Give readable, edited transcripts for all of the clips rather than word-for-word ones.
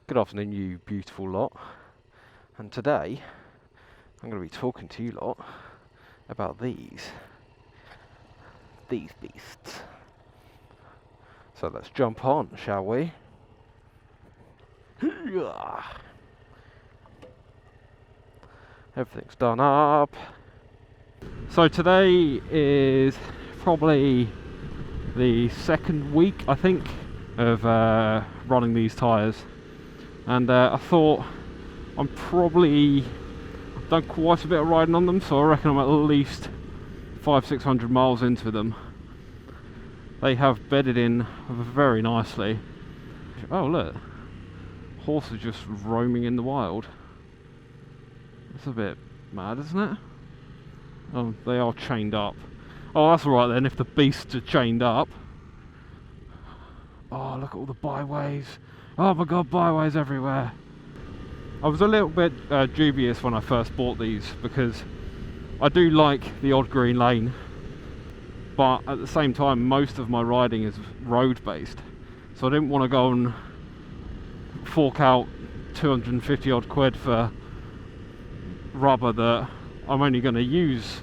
Good afternoon, you beautiful lot. And today I'm going to be talking to you lot about these beasts. So let's jump on, shall we? Everything's done up. So today is probably the second week, I think, of running these tyres. And I thought I'm probably done quite a bit of riding on them, so I reckon I'm at least 500-600 miles into them. They have bedded in very nicely. Oh look, horses just roaming in the wild. It's a bit mad, isn't it? Oh, they are chained up. Oh, that's alright then, if the beasts are chained up. Oh, look at all the byways. Oh my god, byways everywhere. I was a little bit dubious when I first bought these because I do like the odd green lane, but at the same time most of my riding is road based, so I didn't want to go and fork out 250 odd quid for rubber that I'm only going to use,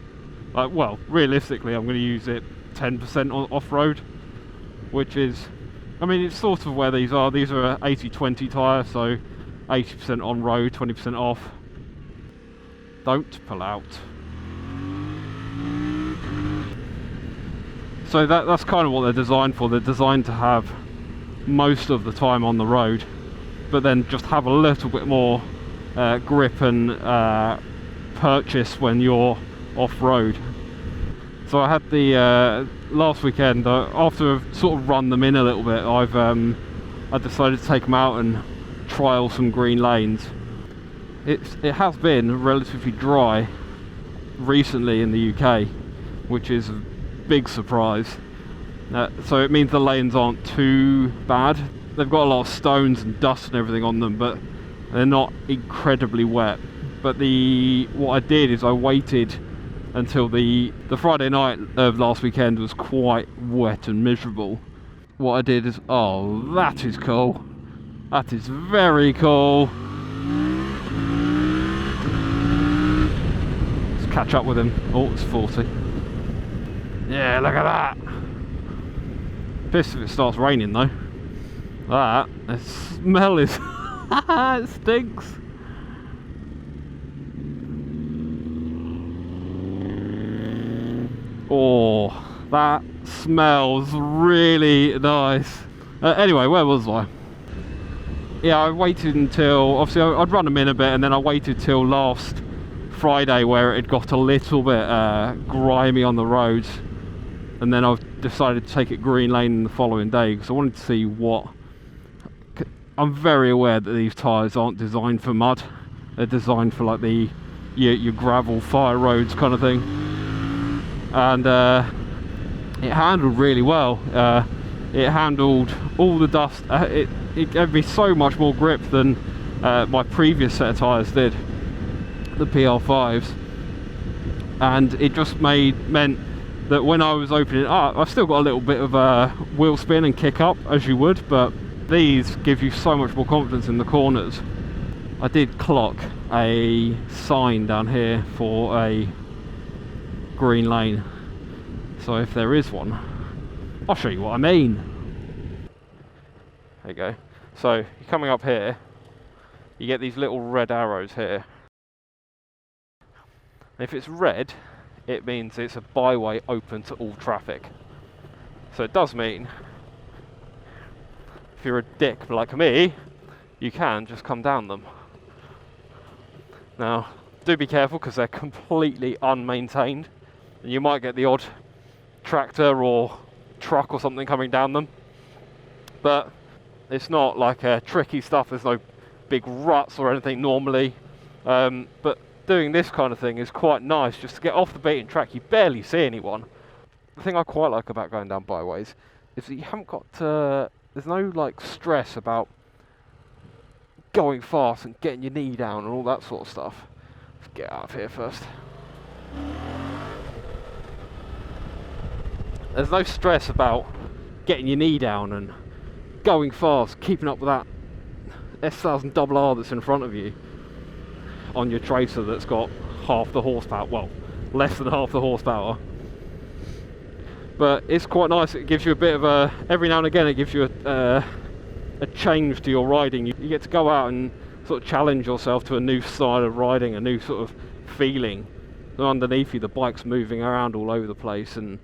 well, realistically I'm going to use it 10% on off-road, which is, I mean, it's sort of where these are. These are 80-20 tyre, so 80% on road, 20% off. Don't pull out. So that's kind of what they're designed for. They're designed to have most of the time on the road, but then just have a little bit more grip and purchase when you're off-road. So I had the last weekend, after I've sort of run them in a little bit, I decided to take them out and trial some green lanes. It has been relatively dry recently in the UK, which is a big surprise. So it means the lanes aren't too bad. They've got a lot of stones and dust and everything on them, but they're not incredibly wet. But what I did is I waited until the Friday night of last weekend was quite wet and miserable. What I did is, oh, that is cool. That is very cool. Let's catch up with him. Oh, it's 40. Yeah, look at that. Pissed if it starts raining though. The smell is it stinks. Oh, that smells really nice. Anyway, where was I? Yeah, I waited until, obviously I'd run them in a bit, and then I waited till last Friday where it got a little bit grimy on the roads, and then I've decided to take it green lane the following day because I wanted to see what. I'm very aware that these tyres aren't designed for mud. They're designed for like your gravel fire roads kind of thing. And it handled really well. It handled all the dust. It gave me so much more grip than my previous set of tyres did, the PL5s, and it just meant that when I was opening it up, I've still got a little bit of wheel spin and kick up as you would, but these give you so much more confidence in the corners. I did clock a sign down here for a green lane, so if there is one, I'll show you what I mean. There you go. So you're coming up here, you get these little red arrows here. If it's red, it means it's a byway open to all traffic. So it does mean if you're a dick like me, you can just come down them. Now, do be careful because they're completely unmaintained. And you might get the odd tractor or truck or something coming down them. But it's not like tricky stuff. There's no big ruts or anything normally. But doing this kind of thing is quite nice just to get off the beaten track. You barely see anyone. The thing I quite like about going down byways is that you haven't got there's no like stress about going fast and getting your knee down and all that sort of stuff. Let's get out of here first. There's no stress about getting your knee down and going fast, keeping up with that S1000 double R that's in front of you on your Tracer that's got half the horsepower, well, less than half the horsepower. But it's quite nice. It gives you a bit of a, every now and again it gives you a change to your riding. You get to go out and sort of challenge yourself to a new style of riding, a new sort of feeling. And underneath you the bike's moving around all over the place, and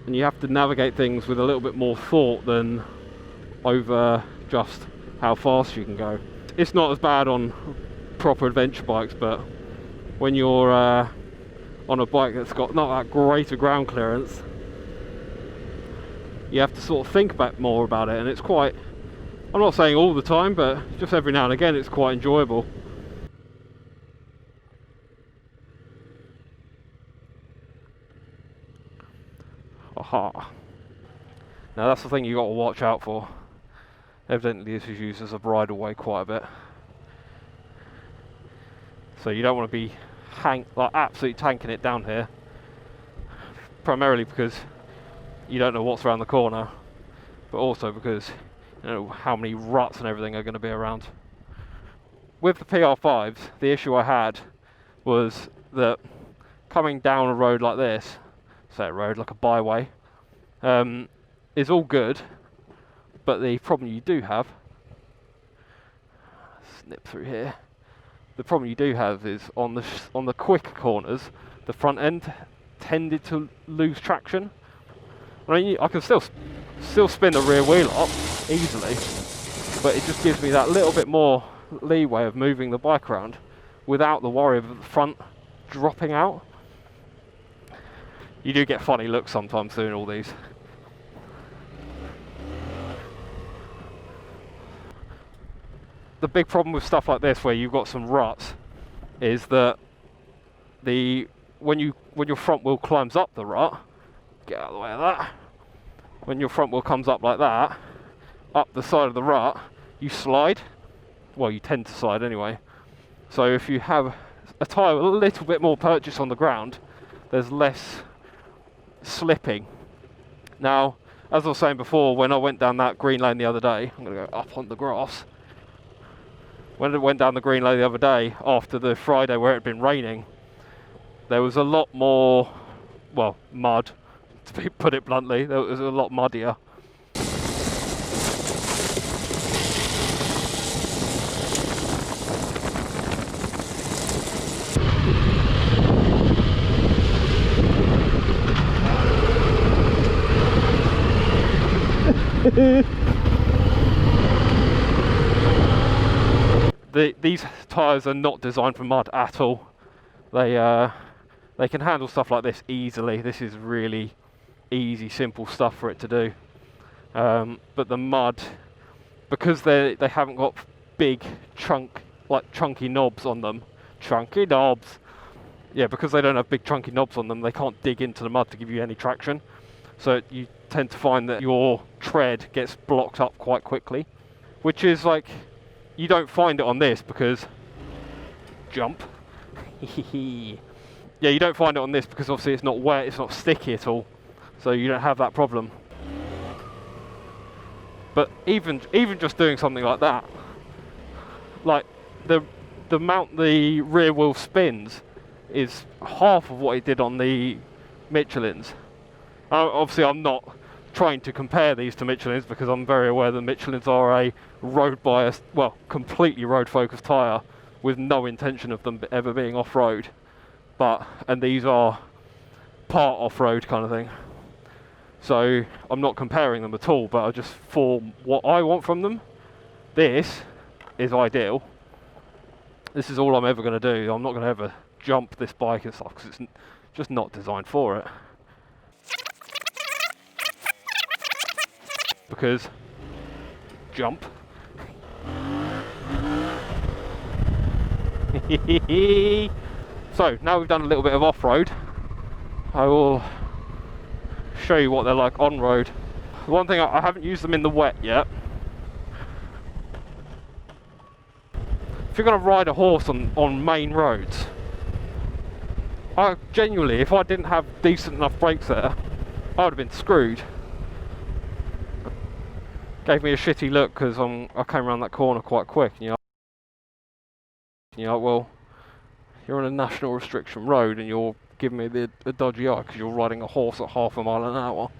you have to navigate things with a little bit more thought than over just how fast you can go. It's not as bad on proper adventure bikes, but when you're on a bike that's got not that great a ground clearance, you have to sort of think back more about it, and it's quite, I'm not saying all the time, but just every now and again it's quite enjoyable. Aha. Now that's the thing you got to watch out for. Evidently this is used as a bridleway quite a bit. So you don't want to be absolutely tanking it down here. Primarily because you don't know what's around the corner, but also because you know how many ruts and everything are going to be around. With the PR5s, the issue I had was that coming down a road like this, say a road like a byway, is all good, but the problem you do have, snip through here, the problem you do have is on the quick corners, the front end tended to lose traction. I mean, I can still spin the rear wheel up easily, but it just gives me that little bit more leeway of moving the bike around without the worry of the front dropping out. You do get funny looks sometimes doing all these. The big problem with stuff like this where you've got some ruts is that when your front wheel climbs up the rut, get out of the way of that, when your front wheel comes up like that, up the side of the rut, you slide. Well, you tend to slide anyway. So if you have a tyre a little bit more purchase on the ground, there's less slipping. Now, as I was saying before, when I went down that green lane the other day, I'm going to go up on the grass. When I went down the green lane the other day, after the Friday where it had been raining, there was a lot more, well, mud, to put it bluntly. There was a lot muddier. These tyres are not designed for mud at all. They can handle stuff like this easily. This is really easy, simple stuff for it to do. But the mud, because they haven't got big chunky knobs on them. Chunky knobs. Yeah, because they don't have big chunky knobs on them, they can't dig into the mud to give you any traction. So you tend to find that your tread gets blocked up quite quickly, which is like, you don't find it on this because, jump. Yeah, you don't find it on this because obviously it's not wet, it's not sticky at all, so you don't have that problem. But even just doing something like that, like the amount the rear wheel spins is half of what it did on the Michelins. Obviously I'm not trying to compare these to Michelins because I'm very aware that Michelins are a road biased, well, completely road focused tyre with no intention of them ever being off-road. And these are part off-road kind of thing. So I'm not comparing them at all, but I just, for what I want from them, this is ideal. This is all I'm ever going to do. I'm not going to ever jump this bike and stuff because it's just not designed for it. Because jump. So now we've done a little bit of off-road, I will show you what they're like on-road. One thing, I haven't used them in the wet yet. If you're going to ride a horse on main roads, I genuinely, if I didn't have decent enough brakes there, I would have been screwed. gave me a shitty look because I came around that corner quite quick. And you're like, well, you're on a national restriction road and you're giving me the dodgy eye because you're riding a horse at half a mile an hour.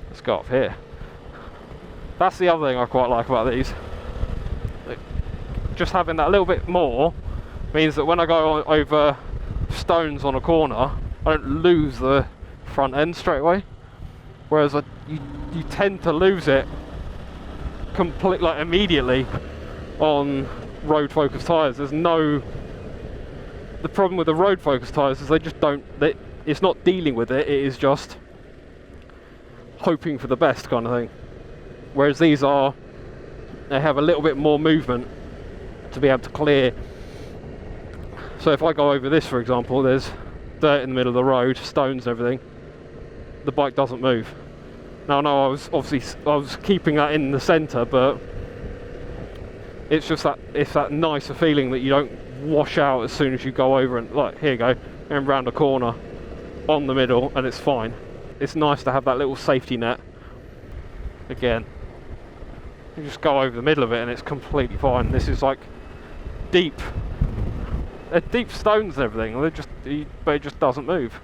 Let's go up here. That's the other thing I quite like about these. Just having that little bit more means that when I go over stones on a corner, I don't lose the front end straight away. Whereas you tend to lose it immediately on road focused tyres. The problem with the road focused tyres is they just don't, it's not dealing with it, it is just hoping for the best kind of thing. Whereas they have a little bit more movement to be able to clear. So if I go over this, for example, there's dirt in the middle of the road, stones and everything, the bike doesn't move. Now, no, I was keeping that in the centre, but it's just that nicer feeling that you don't wash out as soon as you go over and, like, here you go, and round a corner on the middle, and it's fine. It's nice to have that little safety net. Again, you just go over the middle of it and it's completely fine. This is like deep stones and everything, but it just doesn't move.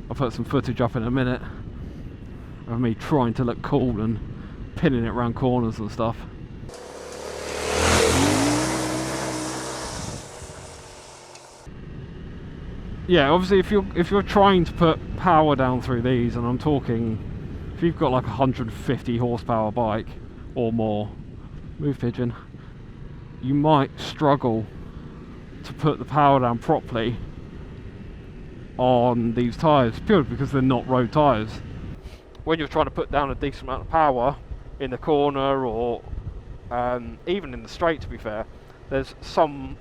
I'll put some footage up in a minute of me trying to look cool and pinning it around corners and stuff. Yeah, obviously if you're trying to put power down through these, and I'm talking if you've got like a 150 horsepower bike or more, move pigeon, you might struggle to put the power down properly on these tyres, purely because they're not road tyres. When you're trying to put down a decent amount of power in the corner or even in the straight, to be fair, there's some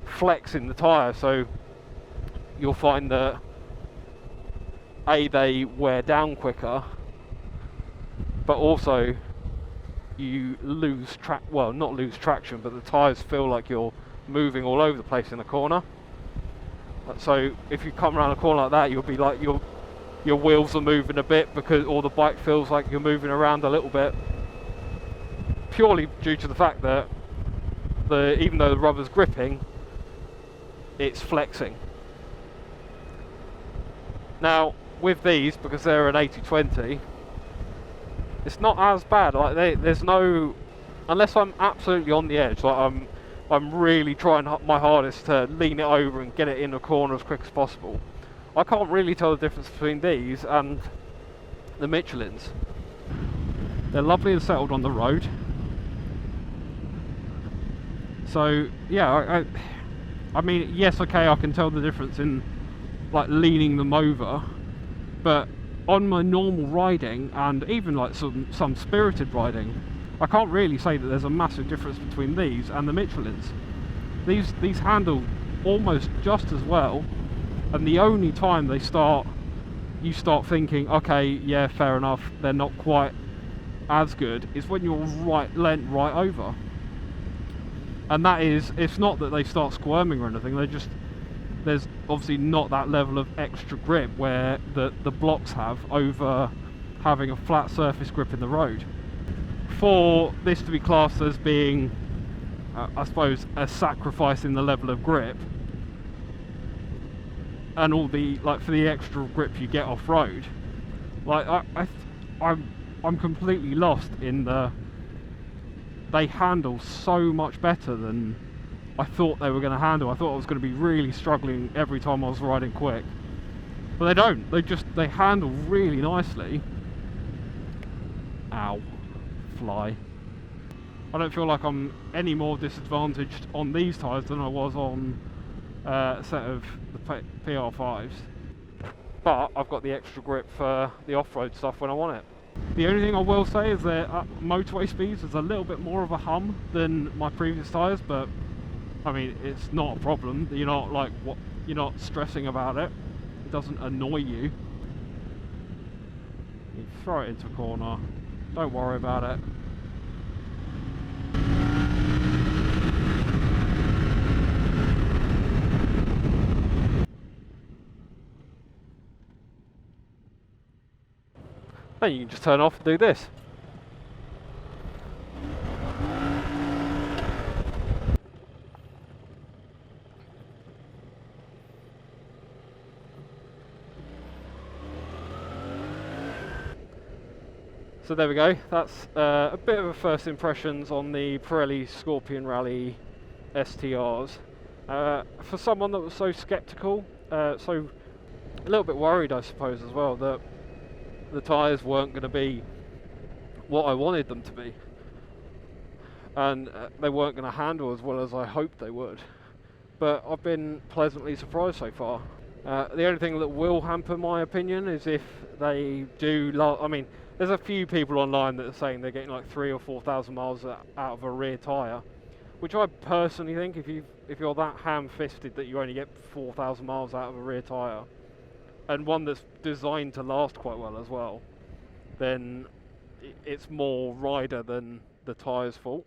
flex in the tyre, so you'll find that they wear down quicker, but also you lose not lose traction, but the tyres feel like you're moving all over the place in the corner. So if you come around a corner like that, you'll be like your wheels are moving a bit or the bike feels like you're moving around a little bit, purely due to the fact that even though the rubber's gripping, it's flexing. Now with these, because they're an 80/20, it's not as bad. Like there's no, unless I'm absolutely on the edge, like I'm really trying my hardest to lean it over and get it in the corner as quick as possible, I can't really tell the difference between these and the Michelins. They're lovely and settled on the road. So yeah, I mean, yes, okay, I can tell the difference in like leaning them over, but on my normal riding and even like some spirited riding, I can't really say that there's a massive difference between these and the Michelins. These handle almost just as well, and the only time you start thinking, okay, yeah, fair enough, they're not quite as good, is when you're leant right over. And that is, it's not that they start squirming or anything, there's obviously not that level of extra grip where the blocks have over having a flat surface grip in the road. For this to be classed as being, I suppose, a sacrifice in the level of grip, and all the, like, for the extra grip you get off road, like I'm completely lost in they handle so much better than I thought they were going to handle. I thought I was going to be really struggling every time I was riding quick, but they don't. They handle really nicely. Ow, fly. I don't feel like I'm any more disadvantaged on these tyres than I was on a set of the PR5s, but I've got the extra grip for the off-road stuff when I want it. The only thing I will say is that motorway speeds is a little bit more of a hum than my previous tyres, but I mean, it's not a problem. You're not stressing about it. It doesn't annoy you. You throw it into a corner, don't worry about it. then you can just turn off and do this. So there we go, that's a bit of a first impressions on the Pirelli Scorpion Rally STRs. For someone that was so sceptical, so a little bit worried I suppose as well, that the tyres weren't going to be what I wanted them to be, and they weren't going to handle as well as I hoped they would, but I've been pleasantly surprised so far. The only thing that will hamper my opinion is if they do, I mean, there's a few people online that are saying they're getting like 3,000 or 4,000 miles out of a rear tyre, which I personally think if you're that ham-fisted that you only get 4,000 miles out of a rear tyre, and one that's designed to last quite well as well, then it's more rider than the tyre's fault.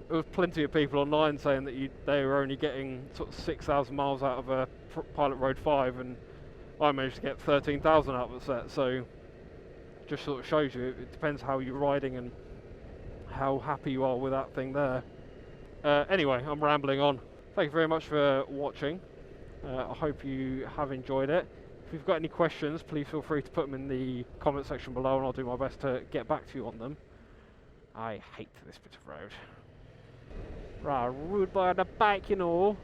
There was plenty of people online saying that they were only getting sort of 6,000 miles out of a Pilot Road 5, and I managed to get 13,000 out of a set, so just sort of shows you it depends how you're riding and how happy you are with that thing there. Anyway, I'm rambling on. Thank you very much for watching. I hope you have enjoyed it. If you've got any questions, please feel free to put them in the comment section below and I'll do my best to get back to you on them. I hate this bit of road. Right, rude by the bike, you know.